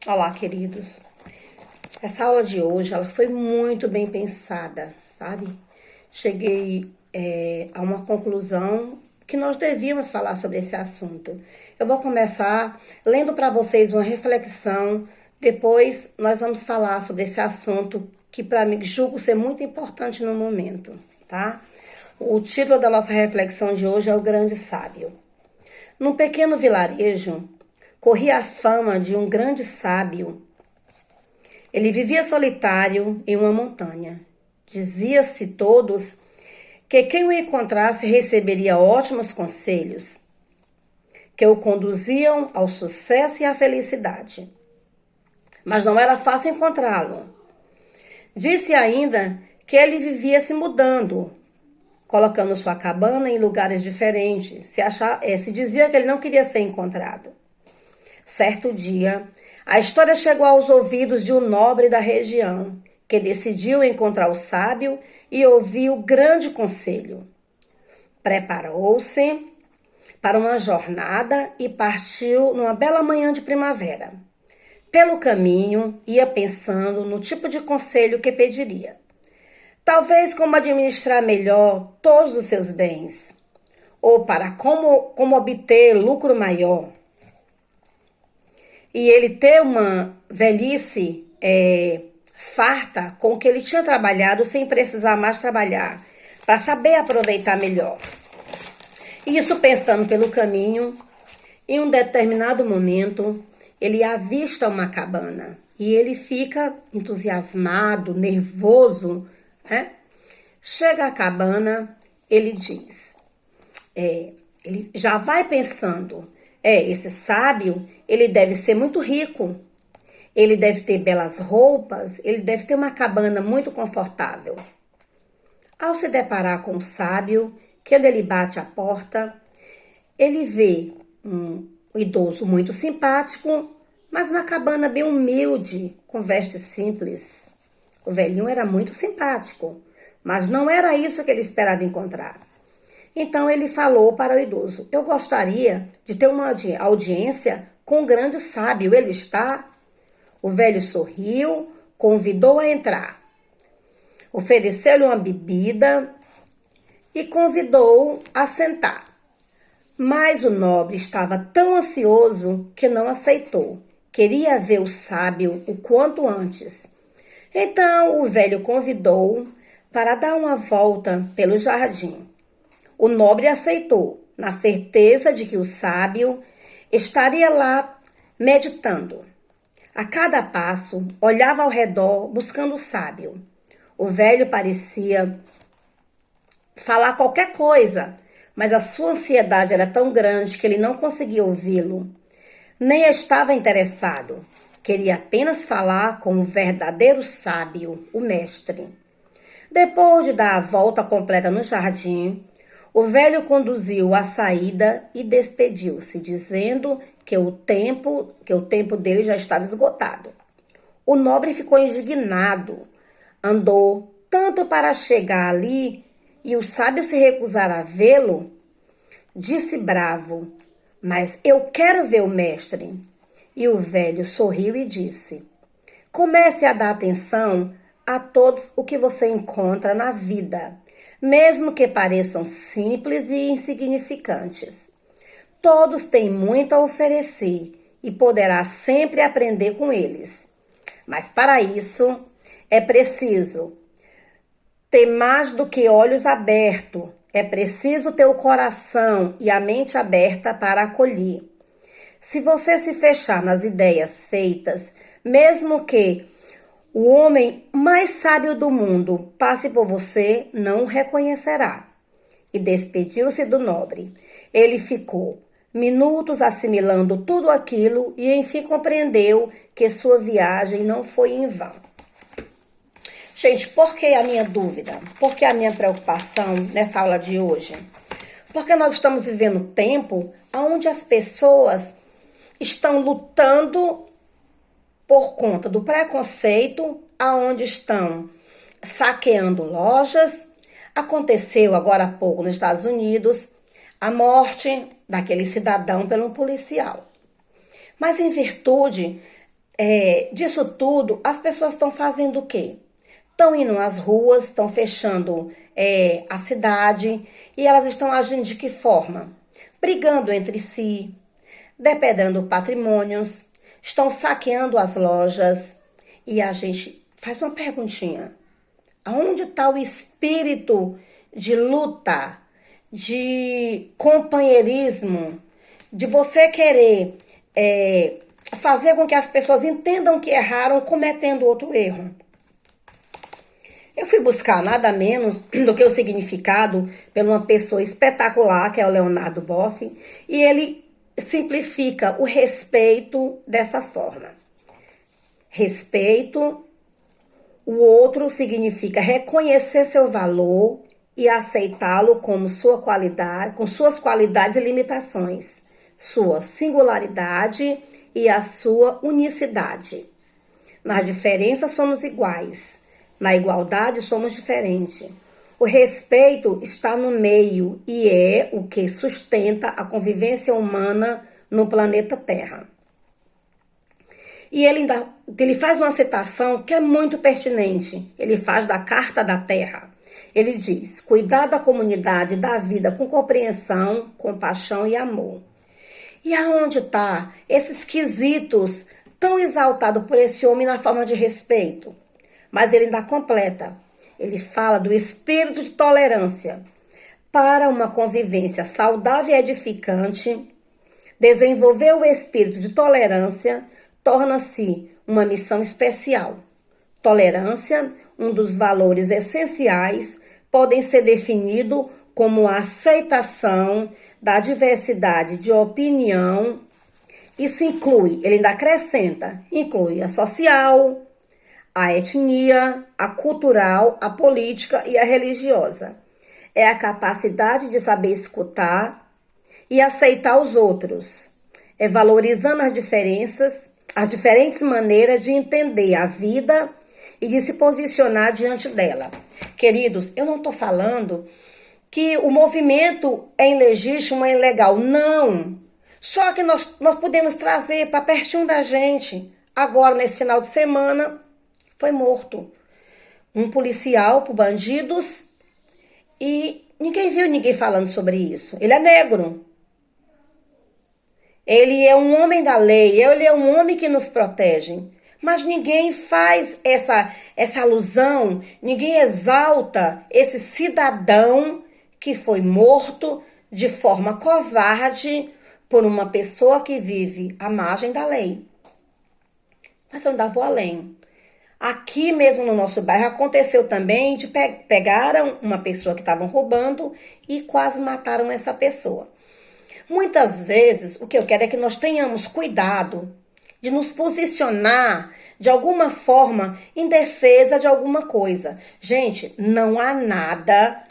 Olá, queridos. Essa aula de hoje, ela foi muito bem pensada, sabe? Cheguei a uma conclusão que nós devíamos falar sobre esse assunto. Eu vou começar lendo para vocês uma reflexão, depois nós vamos falar sobre esse assunto que para mim julgo ser muito importante no momento, tá? O título da nossa reflexão de hoje é O Grande Sábio. Num pequeno vilarejo, corria a fama de um grande sábio. Ele vivia solitário em uma montanha. Dizia-se todos que quem o encontrasse receberia ótimos conselhos, que o conduziam ao sucesso e à felicidade. Mas não era fácil encontrá-lo. Disse ainda que ele vivia se mudando, colocando sua cabana em lugares diferentes. Se dizia que ele não queria ser encontrado. Certo dia, a história chegou aos ouvidos de um nobre da região, que decidiu encontrar o sábio e ouvir o grande conselho. Preparou-se para uma jornada e partiu numa bela manhã de primavera. Pelo caminho, ia pensando no tipo de conselho que pediria. Talvez como administrar melhor todos os seus bens, ou para como obter lucro maior. E ele ter uma velhice farta com o que ele tinha trabalhado sem precisar mais trabalhar, para saber aproveitar melhor. Isso pensando pelo caminho, em um determinado momento, ele avista uma cabana e ele fica entusiasmado, nervoso, né? Chega à cabana, ele diz, ele já vai pensando, esse sábio, ele deve ser muito rico, ele deve ter belas roupas, ele deve ter uma cabana muito confortável. Ao se deparar com o sábio, quando ele bate a porta, ele vê um idoso muito simpático, mas uma cabana bem humilde, com vestes simples. O velhinho era muito simpático, mas não era isso que ele esperava encontrar. Então ele falou para o idoso, eu gostaria de ter uma audiência com o grande sábio, ele está? O velho sorriu, convidou a entrar. Ofereceu-lhe uma bebida e convidou a sentar. Mas o nobre estava tão ansioso que não aceitou. Queria ver o sábio o quanto antes. Então o velho convidou para dar uma volta pelo jardim. O nobre aceitou, na certeza de que o sábio estaria lá meditando. A cada passo, olhava ao redor buscando o sábio. O velho parecia falar qualquer coisa, mas a sua ansiedade era tão grande que ele não conseguia ouvi-lo. Nem estava interessado. Queria apenas falar com o verdadeiro sábio, o mestre. Depois de dar a volta completa no jardim, o velho conduziu à saída e despediu-se, dizendo que o tempo dele já estava esgotado. O nobre ficou indignado. Andou tanto para chegar ali e o sábio se recusar a vê-lo. Disse bravo, mas eu quero ver o mestre. E o velho sorriu e disse, comece a dar atenção a todos o que você encontra na vida, mesmo que pareçam simples e insignificantes. Todos têm muito a oferecer e poderá sempre aprender com eles. Mas para isso é preciso ter mais do que olhos abertos. É preciso ter o coração e a mente aberta para acolher. Se você se fechar nas ideias feitas, mesmo que o homem mais sábio do mundo passe por você, não o reconhecerá. E despediu-se do nobre. Ele ficou minutos assimilando tudo aquilo e enfim compreendeu que sua viagem não foi em vão. Gente, por que a minha dúvida? Por que a minha preocupação nessa aula de hoje? Porque nós estamos vivendo um tempo onde as pessoas estão lutando por conta do preconceito, aonde estão saqueando lojas. Aconteceu agora há pouco nos Estados Unidos a morte daquele cidadão pelo policial. Mas em virtude disso tudo, as pessoas estão fazendo o quê? Estão indo às ruas, estão fechando a cidade e elas estão agindo de que forma? Brigando entre si, depedrando patrimônios, estão saqueando as lojas e a gente faz uma perguntinha. Aonde está o espírito de luta, de companheirismo, de você querer fazer com que as pessoas entendam que erraram cometendo outro erro? Eu fui buscar nada menos do que o significado por uma pessoa espetacular, que é o Leonardo Boff, e ele simplifica o respeito dessa forma. Respeito, o outro significa reconhecer seu valor e aceitá-lo como sua qualidade, com suas qualidades e limitações, sua singularidade e a sua unicidade. Nas diferenças somos iguais. Na igualdade, somos diferentes. O respeito está no meio e é o que sustenta a convivência humana no planeta Terra. E ele faz uma citação que é muito pertinente. Ele faz da Carta da Terra. Ele diz: cuidar da comunidade e da vida com compreensão, compaixão e amor. E aonde está esses quesitos tão exaltados por esse homem na forma de respeito? Mas ele ainda completa. Ele fala do espírito de tolerância. Para uma convivência saudável e edificante, desenvolver o espírito de tolerância torna-se uma missão especial. Tolerância, um dos valores essenciais, podem ser definido como a aceitação da diversidade de opinião. Isso inclui, ele ainda acrescenta, inclui a social, a etnia, a cultural, a política e a religiosa. É a capacidade de saber escutar e aceitar os outros. É valorizando as diferenças, as diferentes maneiras de entender a vida e de se posicionar diante dela. Queridos, eu não estou falando que o movimento é ilegítimo, é ilegal. Não! Só que nós podemos trazer para pertinho da gente. Agora, nesse final de semana, foi morto um policial por bandidos e ninguém viu ninguém falando sobre isso. Ele é negro. Ele é um homem da lei, ele é um homem que nos protege. Mas ninguém faz essa alusão, ninguém exalta esse cidadão que foi morto de forma covarde por uma pessoa que vive à margem da lei. Mas eu ainda vou além. Aqui mesmo no nosso bairro aconteceu também de pegaram uma pessoa que estavam roubando e quase mataram essa pessoa. Muitas vezes o que eu quero é que nós tenhamos cuidado de nos posicionar de alguma forma em defesa de alguma coisa. Gente, não há nada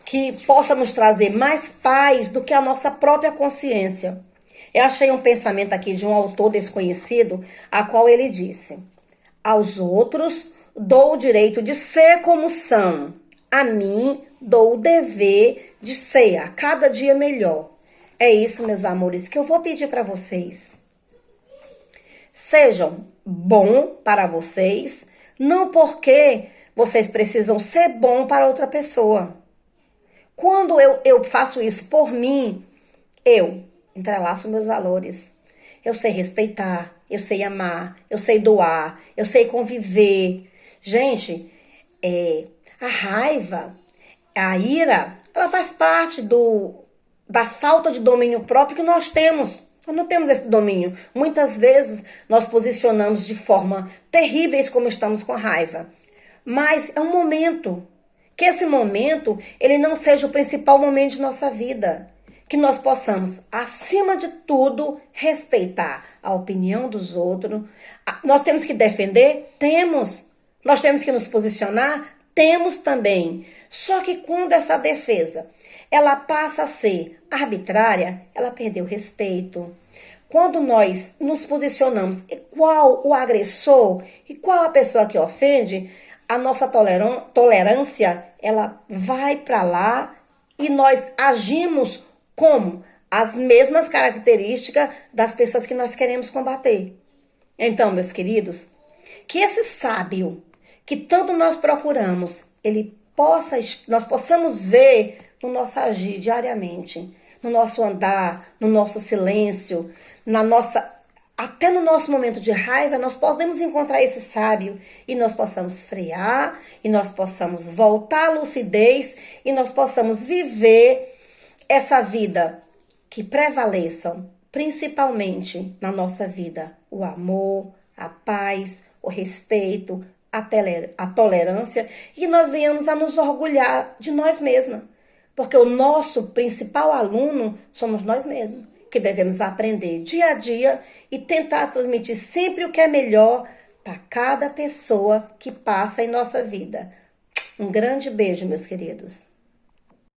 que possa nos trazer mais paz do que a nossa própria consciência. Eu achei um pensamento aqui de um autor desconhecido, a qual ele disse: aos outros dou o direito de ser como são. A mim dou o dever de ser a cada dia melhor. É isso, meus amores, que eu vou pedir para vocês. Sejam bom para vocês, não porque vocês precisam ser bom para outra pessoa. Quando eu faço isso por mim, eu entrelaço meus valores. Eu sei respeitar, eu sei amar, eu sei doar, eu sei conviver. Gente, a raiva, a ira, ela faz parte da falta de domínio próprio que nós temos. Nós não temos esse domínio. Muitas vezes nós posicionamos de forma terríveis como estamos com raiva. Mas é um momento. Que esse momento, ele não seja o principal momento de nossa vida. Que nós possamos, acima de tudo, respeitar a opinião dos outros. Nós temos que defender? Temos. Nós temos que nos posicionar? Temos também. Só que quando essa defesa ela passa a ser arbitrária, ela perdeu o respeito. Quando nós nos posicionamos qual o agressor e qual a pessoa que ofende, a nossa tolerância, ela vai para lá e nós agimos como as mesmas características das pessoas que nós queremos combater. Então, meus queridos, que esse sábio que tanto nós procuramos, nós possamos ver no nosso agir diariamente, no nosso andar, no nosso silêncio, até no nosso momento de raiva, nós podemos encontrar esse sábio e nós possamos frear, e nós possamos voltar à lucidez, e nós possamos viver essa vida que prevaleçam, principalmente na nossa vida, o amor, a paz, o respeito, a tolerância, e nós venhamos a nos orgulhar de nós mesmas. Porque o nosso principal aluno somos nós mesmos, que devemos aprender dia a dia e tentar transmitir sempre o que é melhor para cada pessoa que passa em nossa vida. Um grande beijo, meus queridos.